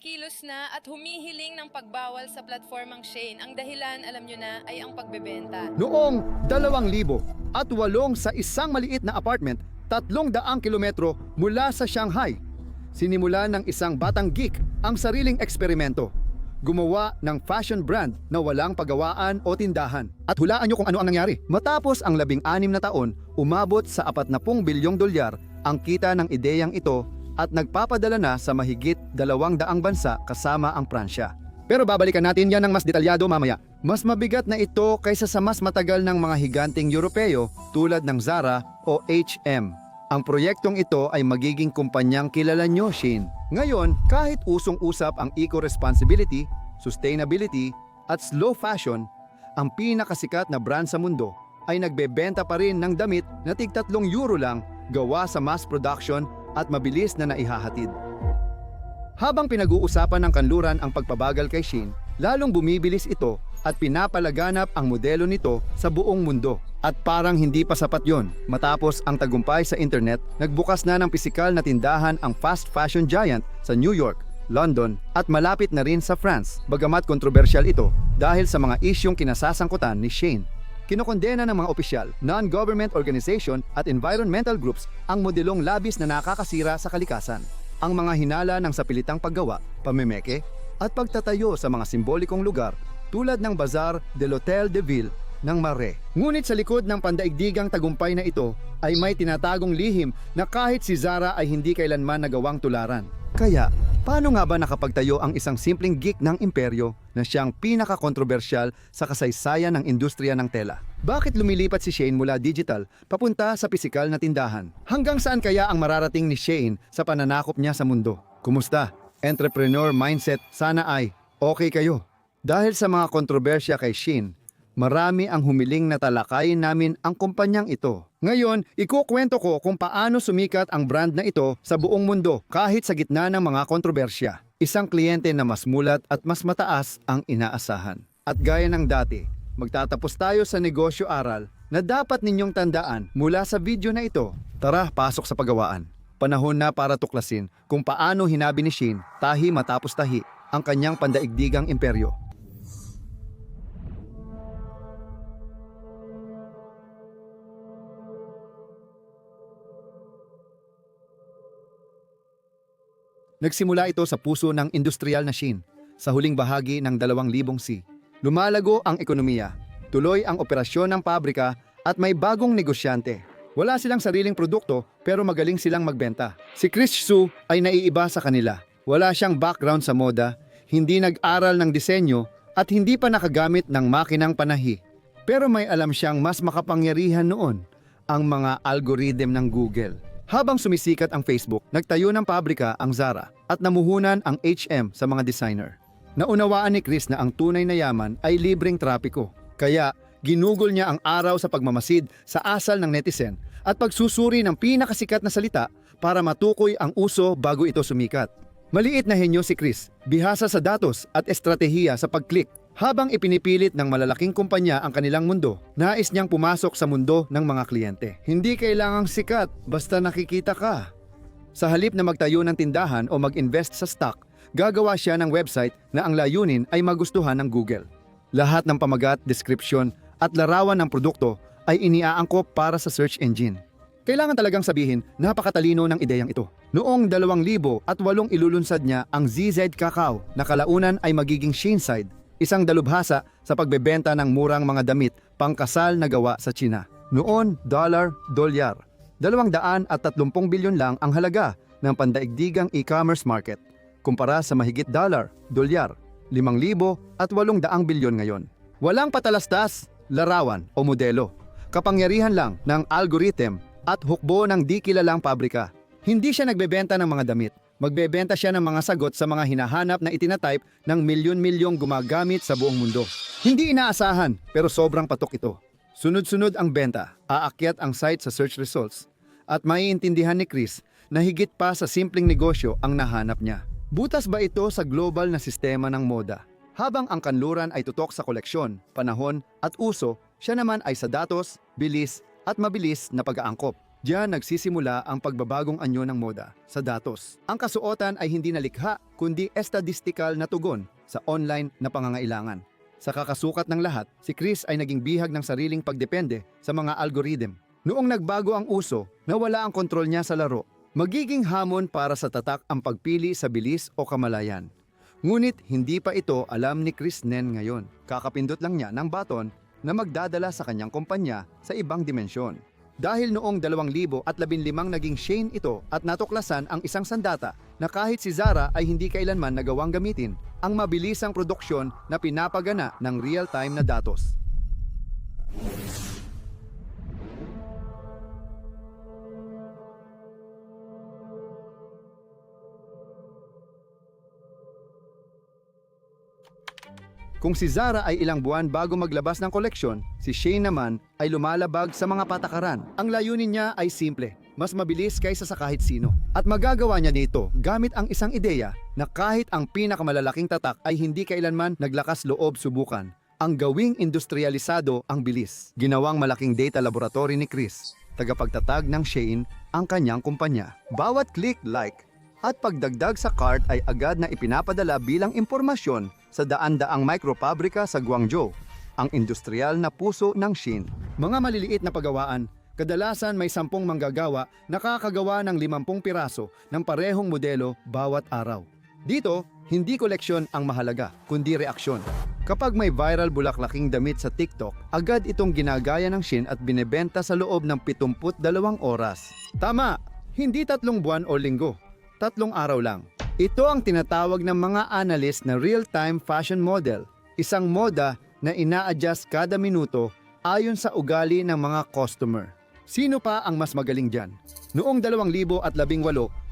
kumikilos na at humihiling ng pagbawal sa platformang Shein. Ang dahilan, alam nyo na, ay ang pagbebenta. Noong 2008 sa isang maliit na apartment, 300 kilometro mula sa Shanghai, sinimula ng isang batang geek ang sariling eksperimento. Gumawa ng fashion brand na walang pagawaan o tindahan. At hulaan nyo kung ano ang nangyari. Matapos ang 16 na taon, umabot sa 40 bilyong dolyar ang kita ng ideyang ito at nagpapadala na sa mahigit 200 bansa kasama ang Pransya. Pero babalikan natin yan ng mas detalyado mamaya. Mas mabigat na ito kaysa sa mas matagal ng mga higanting Europeo tulad ng Zara o H&M. Ang proyektong ito ay magiging kumpanyang kilala nyo, Shein. Ngayon, kahit usong-usap ang eco-responsibility, sustainability at slow fashion, ang pinakasikat na brand sa mundo ay nagbebenta pa rin ng damit na tig-3 euro lang, gawa sa mass production at mabilis na naihahatid. Habang pinag-uusapan ng kanluran ang pagpabagal kay Shein, lalong bumibilis ito at pinapalaganap ang modelo nito sa buong mundo. At parang hindi pa sapat yon. Matapos ang tagumpay sa internet, nagbukas na ng pisikal na tindahan ang fast fashion giant sa New York, London at malapit na rin sa France. Bagamat kontrobersyal ito dahil sa mga isyong kinasasangkutan ni Shein. Kinokondena ng mga opisyal, non-government organization at environmental groups ang modelong labis na nakakasira sa kalikasan. Ang mga hinala ng sapilitang paggawa, pamemeke, at pagtatayo sa mga simbolikong lugar tulad ng Bazaar de l'Hôtel de Ville ng Marais. Ngunit sa likod ng pandaigdigang tagumpay na ito ay may tinatagong lihim na kahit si Zara ay hindi kailanman nagawang tularan. Kaya, paano nga ba nakapagtayo ang isang simpleng geek ng imperyo na siyang pinaka-kontrobersyal sa kasaysayan ng industriya ng tela? Bakit lumilipat si Shein mula digital papunta sa pisikal na tindahan? Hanggang saan kaya ang mararating ni Shein sa pananakop niya sa mundo? Kumusta? Entrepreneur mindset, sana ay okay kayo. Dahil sa mga kontrobersya kay Shein, marami ang humiling na talakayin namin ang kumpanyang ito. Ngayon, ikukwento ko kung paano sumikat ang brand na ito sa buong mundo kahit sa gitna ng mga kontrobersya. Isang kliyente na mas mulat at mas mataas ang inaasahan. At gaya ng dati, magtatapos tayo sa negosyo aral na dapat ninyong tandaan mula sa video na ito. Tara, pasok sa paggawaan. Panahon na para tuklasin kung paano hinabi ni Shein, tahi matapos tahi, ang kanyang pandaigdigang imperyo. Nagsimula ito sa puso ng industrial na Shein, sa huling bahagi ng 2000 Lumalago ang ekonomiya, tuloy ang operasyon ng pabrika at may bagong negosyante. Wala silang sariling produkto pero magaling silang magbenta. Si Chris Su ay naiiba sa kanila. Wala siyang background sa moda, hindi nag-aral ng disenyo at hindi pa nakagamit ng makinang panahi. Pero may alam siyang mas makapangyarihan noon, ang mga algorithm ng Google. Habang sumisikat ang Facebook, nagtayo ng pabrika ang Zara at namuhunan ang H&M sa mga designer. Naunawaan ni Chris na ang tunay na yaman ay libreng trapiko. Kaya ginugol niya ang araw sa pagmamasid sa asal ng netizen at pagsusuri ng pinakasikat na salita para matukoy ang uso bago ito sumikat. Maliit na henyo si Chris, bihasa sa datos at estratehiya sa pag-click. Habang ipinipilit ng malalaking kumpanya ang kanilang mundo, nais niyang pumasok sa mundo ng mga kliyente. Hindi kailangang sikat, basta nakikita ka. Sa halip na magtayo ng tindahan o mag-invest sa stock, gagawa siya ng website na ang layunin ay magustuhan ng Google. Lahat ng pamagat, description at larawan ng produkto ay iniaangkop para sa search engine. Kailangan talagang sabihin, napakatalino ng ideyang ito. Noong 2008 ilulunsad niya ang ZZ Cacao na kalaunan ay magiging Sheinside, isang dalubhasa sa pagbebenta ng murang mga damit pangkasal na gawa sa China. Noon, dolyar. 230 bilyon lang ang halaga ng pandaigdigang e-commerce market kumpara sa mahigit dolyar, 5,800 bilyon ngayon. Walang patalastas, larawan o modelo. Kapangyarihan lang ng algorithm at hukbo ng di kilalang pabrika. Hindi siya nagbebenta ng mga damit. Magbebenta siya ng mga sagot sa mga hinahanap na itinatype ng milyon-milyong gumagamit sa buong mundo. Hindi inaasahan, pero sobrang patok ito. Sunod-sunod ang benta, aakyat ang site sa search results, at maiintindihan ni Chris na higit pa sa simpleng negosyo ang nahanap niya. Butas ba ito sa global na sistema ng moda? Habang ang kanluran ay tutok sa koleksyon, panahon at uso, siya naman ay sa datos, bilis at mabilis na pag-aangkop. Diyan nagsisimula ang pagbabagong anyo ng moda sa datos. Ang kasuotan ay hindi nalikha kundi estadistikal na tugon sa online na pangangailangan. Sa kakasukat ng lahat, si Chris ay naging bihag ng sariling pagdepende sa mga algorithm. Noong nagbago ang uso, nawala ang kontrol niya sa laro. Magiging hamon para sa tatak ang pagpili sa bilis o kamalayan. Ngunit hindi pa ito alam ni Chris Nen ngayon. Kakapindot lang niya ng baton na magdadala sa kanyang kumpanya sa ibang dimensyon. Dahil noong 2015 naging Shane ito at natuklasan ang isang sandata na kahit si Zara ay hindi kailanman nagawang gamitin ang mabilisang produksyon na pinapagana ng real-time na datos. Kung si Zara ay ilang buwan bago maglabas ng koleksyon, si Shane naman ay lumalabag sa mga patakaran. Ang layunin niya ay simple, mas mabilis kaysa sa kahit sino. At magagawa niya nito gamit ang isang ideya na kahit ang pinakamalalaking tatak ay hindi kailanman naglakas loob subukan. Ang gawing industrialisado ang bilis. Ginawang malaking data laboratory ni Chris, tagapagtatag ng Shane ang kanyang kumpanya. Bawat click, like, at pagdagdag sa cart ay agad na ipinapadala bilang impormasyon sa daan-daang micropabrika sa Guangzhou, ang industrial na puso ng Shein. Mga maliliit na pagawaan, kadalasan may 10 manggagawa nakakagawa ng 50 piraso ng parehong modelo bawat araw. Dito, hindi koleksyon ang mahalaga, kundi reaksyon. Kapag may viral bulaklaking damit sa TikTok, agad itong ginagaya ng Shein at binebenta sa loob ng 72 oras. Tama, hindi 3 buwan o linggo. 3 araw lang. Ito ang tinatawag ng mga analyst na real-time fashion model, isang moda na ina-adjust kada minuto ayon sa ugali ng mga customer. Sino pa ang mas magaling dyan? Noong 2018,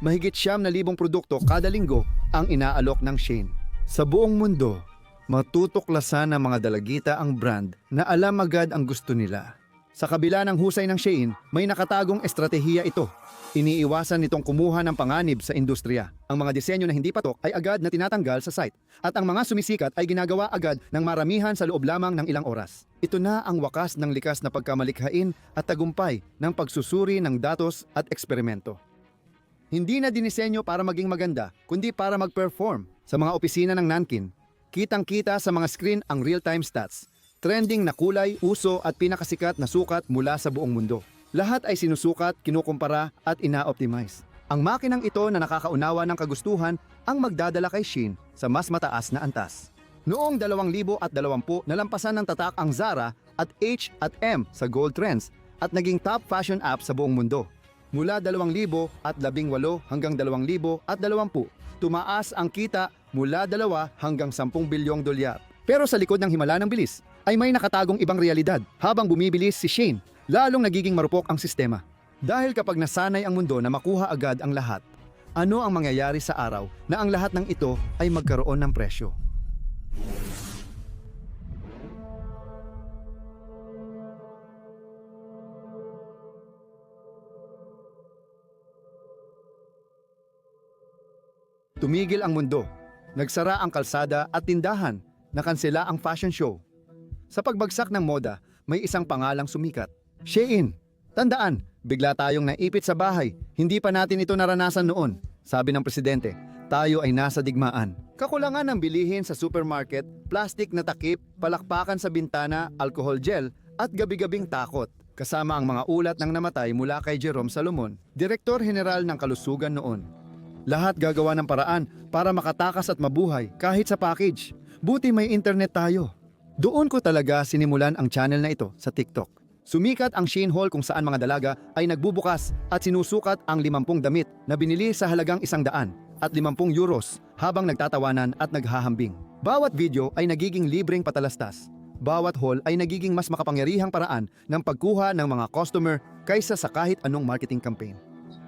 mahigit 9,000 produkto kada linggo ang inaalok ng Shein. Sa buong mundo, matutuklasan ng mga dalagita ang brand na alam agad ang gusto nila. Sa kabila ng husay ng Shein, may nakatagong estratehiya ito. Iniiwasan nitong kumuha ng panganib sa industriya. Ang mga disenyo na hindi patok ay agad na tinatanggal sa site. At ang mga sumisikat ay ginagawa agad ng maramihan sa loob lamang ng ilang oras. Ito na ang wakas ng likas na pagkamalikhain at tagumpay ng pagsusuri ng datos at eksperimento. Hindi na dinisenyo para maging maganda, kundi para mag-perform. Sa mga opisina ng Nankin, kitang-kita sa mga screen ang real-time stats, trending na kulay, uso at pinakasikat na sukat mula sa buong mundo. Lahat ay sinusukat, kinukumpara at ina-optimize. Ang makinang ito na nakakaunawa ng kagustuhan ang magdadala kay Shein sa mas mataas na antas. Noong 2020, nalampasan ng tatak ang Zara at H&M sa Gold Trends at naging top fashion app sa buong mundo. Mula 2018 hanggang 2020, tumaas ang kita mula 2 hanggang 10 bilyong dolyar. Pero sa likod ng himala ng bilis ay may nakatagong ibang realidad. Habang bumibilis si Shein, lalong nagiging marupok ang sistema. Dahil kapag nasanay ang mundo na makuha agad ang lahat, ano ang mangyayari sa araw na ang lahat ng ito ay magkaroon ng presyo? Tumigil ang mundo. Nagsara ang kalsada at tindahan. Nakansela ang fashion show. Sa pagbagsak ng moda, may isang pangalang sumikat. Shein. Tandaan, bigla tayong naipit sa bahay. Hindi pa natin ito naranasan noon. Sabi ng presidente, tayo ay nasa digmaan. Kakulangan ng bilihin sa supermarket, plastic na takip, palakpakan sa bintana, alcohol gel, at gabi-gabing takot. Kasama ang mga ulat ng namatay mula kay Jerome Salomon, Direktor General ng Kalusugan noon. Lahat gagawa ng paraan para makatakas at mabuhay kahit sa package. Buti may internet tayo. Doon ko talaga sinimulan ang channel na ito sa TikTok. Sumikat ang Shein Hall kung saan mga dalaga ay nagbubukas at sinusukat ang 50 damit na binili sa halagang 100 at 50 euros habang nagtatawanan at naghahambing. Bawat video ay nagiging libreng patalastas. Bawat haul ay nagiging mas makapangyarihang paraan ng pagkuha ng mga customer kaysa sa kahit anong marketing campaign.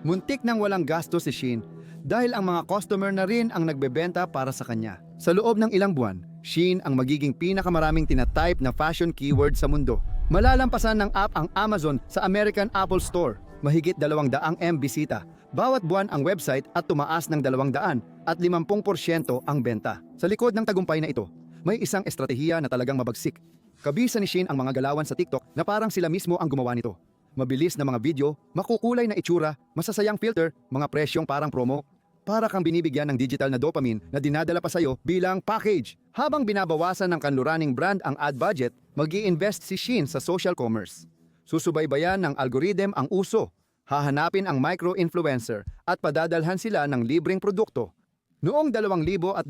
Muntik nang walang gasto si Shein dahil ang mga customer na rin ang nagbebenta para sa kanya. Sa loob ng ilang buwan, Shein ang magiging pinakamaraming tinatype na fashion keyword sa mundo. Malalampasan ng app ang Amazon sa American Apple Store. Mahigit 200 bisita. Bawat buwan ang website at tumaas ng 200 at 50% ang benta. Sa likod ng tagumpay na ito, may isang estratehiya na talagang mabagsik. Kabisa ni Shein ang mga galawan sa TikTok na parang sila mismo ang gumawa nito. Mabilis na mga video, makukulay na itsura, masasayang filter, mga presyong parang promo. Para kang binibigyan ng digital na dopamine na dinadala pa sa'yo bilang package. Habang binabawasan ng kanluraning brand ang ad budget, mag-i-invest si Shein sa social commerce. Susubaybayan ng algorithm ang uso, hahanapin ang micro-influencer at padadalhan sila ng libreng produkto. Noong 2021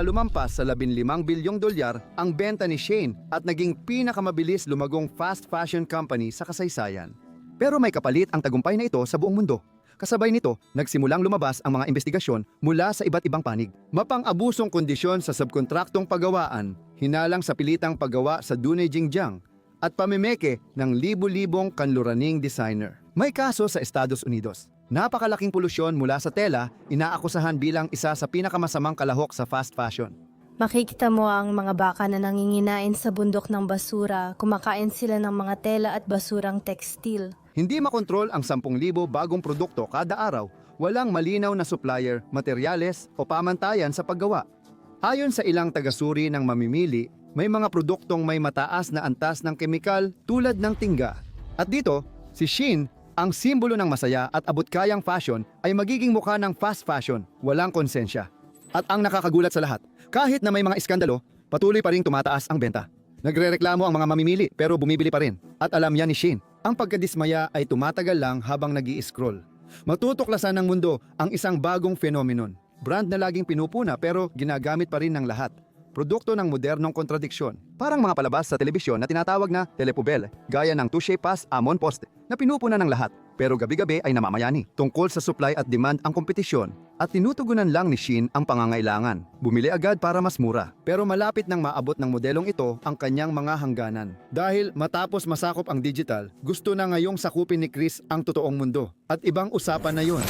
lumampas sa 15 bilyong dolyar ang benta ni Shein at naging pinakamabilis lumagong fast fashion company sa kasaysayan. Pero may kapalit ang tagumpay na ito sa buong mundo. Kasabay nito, nagsimulang lumabas ang mga investigasyon mula sa iba't ibang panig. Mapang-abusong kondisyon sa subkontraktong paggawaan, hinalang sa pilitang paggawa sa Dune Xinjiang, at pamimeke ng libu-libong kanluraning designer. May kaso sa Estados Unidos. Napakalaking polusyon mula sa tela, inaakusahan bilang isa sa pinakamasamang kalahok sa fast fashion. Makikita mo ang mga baka na nanginginain sa bundok ng basura, kumakain sila ng mga tela at basurang tekstil. Hindi makontrol ang 10,000 bagong produkto kada araw, walang malinaw na supplier, materyales o pamantayan sa paggawa. Ayon sa ilang tagasuri ng mamimili, may mga produktong may mataas na antas ng kemikal tulad ng tingga. At dito, si Shein, ang simbolo ng masaya at abot-kayang fashion ay magiging mukha ng fast fashion, walang konsensya. At ang nakakagulat sa lahat, kahit na may mga iskandalo, patuloy pa ring tumataas ang benta. Nagrereklamo ang mga mamimili pero bumibili pa rin. At alam niya ni Shein, ang pagkadismaya ay tumatagal lang habang nag-i-scroll. Matutuklasan ng mundo ang isang bagong phenomenon. Brand na laging pinupuna pero ginagamit pa rin ng lahat. Produkto ng modernong kontradiksyon. Parang mga palabas sa telebisyon na tinatawag na telepubel, gaya ng Touche Pas Amon Poste, na pinupuna ng lahat, pero gabi-gabi ay namamayani. Tungkol sa supply at demand ang kompetisyon, at tinutugunan lang ni Shein ang pangangailangan. Bumili agad para mas mura. Pero malapit nang maabot ng modelong ito ang kanyang mga hangganan. Dahil matapos masakop ang digital, gusto na ngayong sakupin ni Chris ang totoong mundo. At ibang usapan na yun.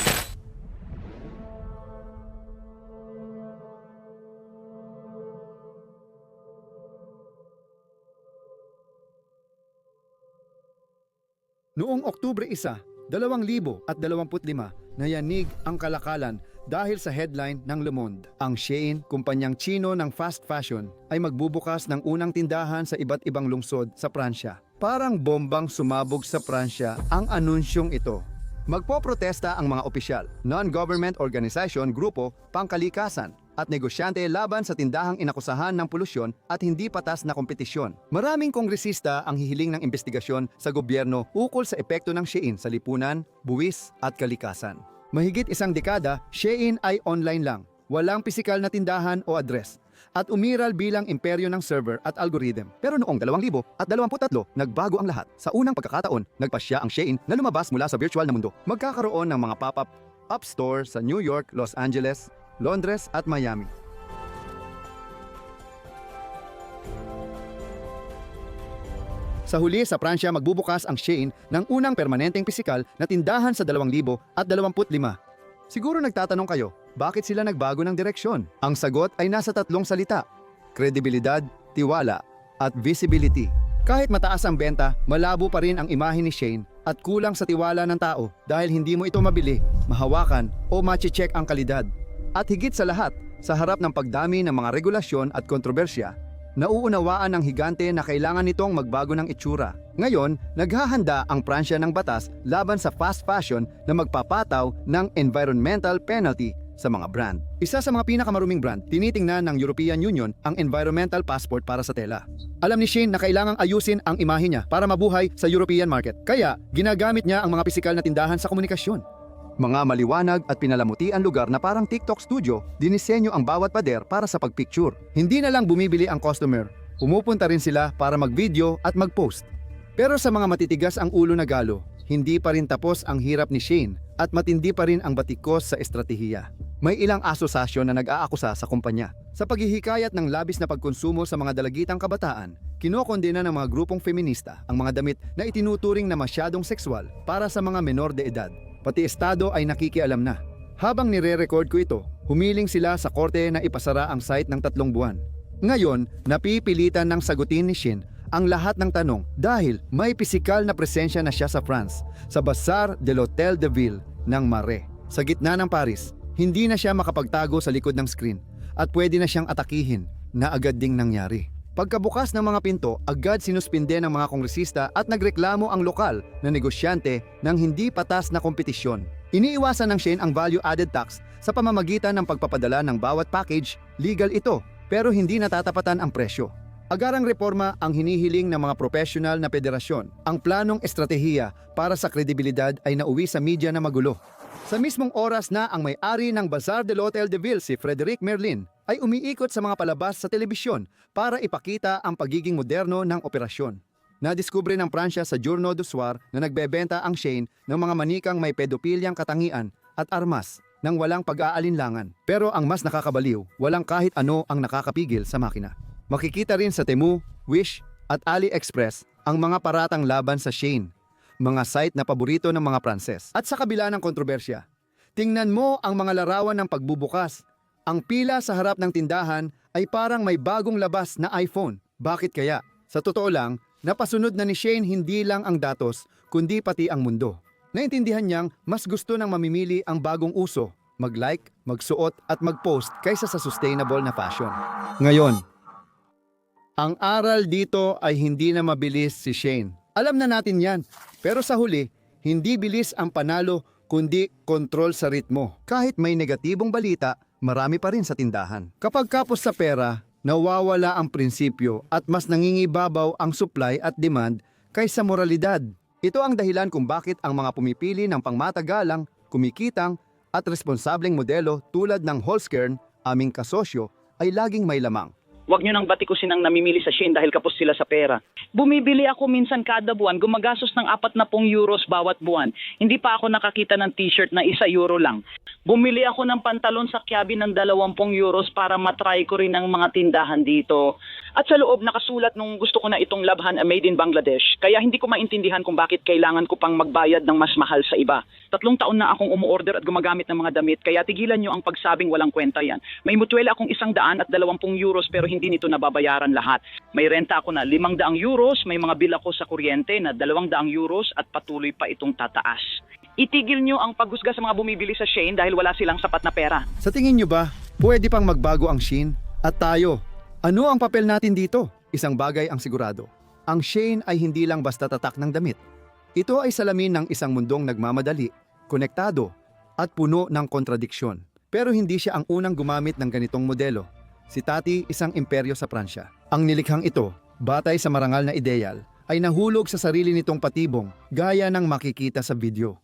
Noong Oktubre 1, 2025, nayanig ang kalakalan dahil sa headline ng Le Monde. Ang Shein, kumpanyang Chino ng fast fashion, ay magbubukas ng unang tindahan sa iba't ibang lungsod sa Pransya. Parang bombang sumabog sa Pransya ang anunsyong ito. Magpoprotesta ang mga opisyal, non-government organization, grupo, pangkalikasan, at negosyante laban sa tindahang inakusahan ng polusyon at hindi patas na kompetisyon. Maraming kongresista ang hihiling ng investigasyon sa gobyerno ukol sa epekto ng Shein sa lipunan, buwis at kalikasan. Mahigit isang dekada, Shein ay online lang, walang pisikal na tindahan o address, at umiral bilang imperyo ng server at algorithm. Pero noong 2023, nagbago ang lahat. Sa unang pagkakataon, nagpasya ang Shein na lumabas mula sa virtual na mundo. Magkakaroon ng mga pop-up store sa New York, Los Angeles, Londres at Miami. Sa huli, sa Pransya magbubukas ang Shein ng unang permanenteng pisikal na tindahan sa 2025. Siguro nagtatanong kayo, bakit sila nagbago ng direksyon? Ang sagot ay nasa 3 salita: kredibilidad, tiwala, at visibility. Kahit mataas ang benta, malabo pa rin ang imahe ni Shein at kulang sa tiwala ng tao dahil hindi mo ito mabili, mahawakan o machi-check ang kalidad. At higit sa lahat, sa harap ng pagdami ng mga regulasyon at kontrobersya, nauunawaan ng higante na kailangan nitong magbago ng itsura. Ngayon, naghahanda ang Pransya ng batas laban sa fast fashion na magpapataw ng environmental penalty sa mga brand. Isa sa mga pinakamaruming brand, tinitingnan ng European Union ang environmental passport para sa tela. Alam ni Shein na kailangang ayusin ang imahe niya para mabuhay sa European market. Kaya, ginagamit niya ang mga pisikal na tindahan sa komunikasyon. Mga maliwanag at pinalamutian lugar na parang TikTok studio, dinisenyo ang bawat pader para sa pagpicture. Hindi na lang bumibili ang customer, pumupunta rin sila para mag-video at mag-post. Pero sa mga matitigas ang ulo na galo, hindi pa rin tapos ang hirap ni Shein at matindi pa rin ang batikos sa estratehiya. May ilang asosasyon na nag-aakusa sa kumpanya. Sa paghihikayat ng labis na pagkonsumo sa mga dalagitang kabataan, kinokondena ng mga grupong feminista ang mga damit na itinuturing na masyadong sexual para sa mga menor de edad. Pati estado ay nakikialam na. Habang nire-record ko ito, humiling sila sa korte na ipasara ang site ng 3 buwan. Ngayon, napipilitan ng sagutin ni Shein ang lahat ng tanong dahil may pisikal na presensya na siya sa France, sa Bazaar de l'Hôtel de Ville ng Marais. Sa gitna ng Paris, hindi na siya makapagtago sa likod ng screen at pwede na siyang atakihin na agad ding nangyari. Pagkabukas ng mga pinto, agad sinuspinde ng mga kongresista at nagreklamo ang lokal na negosyante ng hindi patas na kompetisyon. Iniiwasan ng Shein ang value-added tax sa pamamagitan ng pagpapadala ng bawat package. Legal ito, pero hindi natatapatan ang presyo. Agarang reforma ang hinihiling ng mga profesional na federasyon. Ang planong estratehiya para sa kredibilidad ay nauwi sa media na magulo. Sa mismong oras na ang may-ari ng Bazar del Hotel de Ville, si Frederic Merlin, ay umiikot sa mga palabas sa telebisyon para ipakita ang pagiging moderno ng operasyon. Nadiskubre ng Pransya sa Journaux du Soir na nagbebenta ang Shein ng mga manikang may pedopilyang katangian at armas nang walang pag-aalinlangan. Pero ang mas nakakabaliw, walang kahit ano ang nakakapigil sa makina. Makikita rin sa Temu, Wish at AliExpress ang mga paratang laban sa Shein, mga site na paborito ng mga Pranses. At sa kabila ng kontrobersya, tingnan mo ang mga larawan ng pagbubukas. Ang pila sa harap ng tindahan ay parang may bagong labas na iPhone. Bakit kaya? Sa totoo lang, napasunod na ni Shein hindi lang ang datos, kundi pati ang mundo. Naintindihan niyang mas gusto ng mamimili ang bagong uso, mag-like, magsuot at mag-post kaysa sa sustainable na fashion. Ngayon, ang aral dito ay hindi na mabilis si Shein. Alam na natin yan, pero sa huli, hindi bilis ang panalo kundi kontrol sa ritmo. Kahit may negatibong balita, marami pa rin sa tindahan. Kapag kapos sa pera, nawawala ang prinsipyo at mas nangingibabaw ang supply at demand kaysa moralidad. Ito ang dahilan kung bakit ang mga pumipili ng pangmatagalang, kumikitang at responsableng modelo tulad ng Holzkern, aming kasosyo, ay laging may lamang. Huwag nyo nang batikusin ang namimili sa Shein dahil kapos sila sa pera. Bumibili ako minsan kada buwan, gumagastos ng 40 euros bawat buwan. Hindi pa ako nakakita ng t-shirt na €1 lang. Bumili ako ng pantalon sa Quiaby ng 20 euros para matry ko rin ang mga tindahan dito. At sa loob nakasulat nung gusto ko na itong labhan made in Bangladesh. Kaya hindi ko maintindihan kung bakit kailangan ko pang magbayad ng mas mahal sa iba. 3 taon na akong umuorder at gumagamit ng mga damit, kaya tigilan nyo ang pagsabing walang kwenta yan. May mutuela akong 120 euros pero hindi nito nababayaran lahat. May renta ako na 500 euros, may mga bill ako sa kuryente na 200 euros at patuloy pa itong tataas. Itigil nyo ang paghusga sa mga bumibili sa Shein dahil wala silang sapat na pera. Sa tingin nyo ba, pwede pang magbago ang Shein? At tayo, ano ang papel natin dito? Isang bagay ang sigurado. Ang Shein ay hindi lang basta tatak ng damit. Ito ay salamin ng isang mundong nagmamadali, konektado, at puno ng kontradiksyon. Pero hindi siya ang unang gumamit ng ganitong modelo. Si Tati, isang imperyo sa Pransya. Ang nilikhang ito, batay sa marangal na ideyal, ay nahulog sa sarili nitong patibong gaya ng makikita sa video.